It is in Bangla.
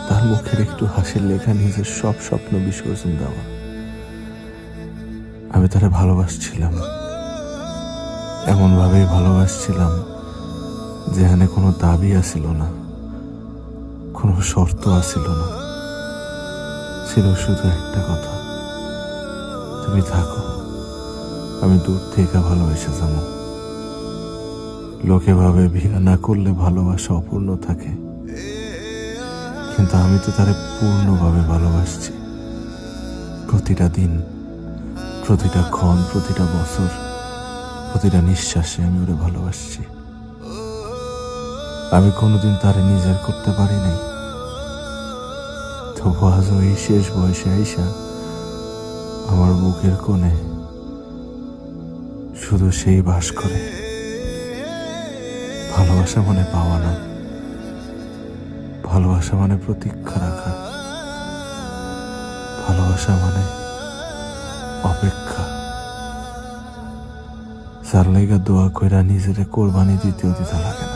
তার মুখের একটু হাসির লেখা নিজের সব স্বপ্ন বিসর্জন দেওয়া। আমি তারে ভালোবাসছিলাম, এমন ভাবেই ভালোবাসছিলাম যেখানে কোনো দাবি আসিল না, কোনো শর্ত আসিল না, ছিল শুধু একটা কথা, তুমি থাকো, আমি দূর থেকে ভালোবেসে যাবো। লোকে ভাবে বিয়ে না করলে ভালোবাসা অপূর্ণ থাকে, কিন্তু আমি তো তারে পূর্ণভাবে ভালোবাসছি। প্রতিটা দিন, প্রতিটা ক্ষণ, প্রতিটা বছর, প্রতিটা নিঃশ্বাসে আমি ওরে ভালোবাসছি। আমি কোনোদিন তারে নিজের করতে পারি নাই, তবু আজও এই শেষ বয়সে আইসা আমার বুকের কোণে শুধু সেই বাস করে। ভালোবাসা মানে পাওয়া না, ভালোবাসা মানে প্রতীক্ষা রাখা, ভালোবাসা মানে অপেক্ষা। যার লাইগা দোয়া কইরা নিজেরে কোরবানি দিতেও দিতে লাগে না।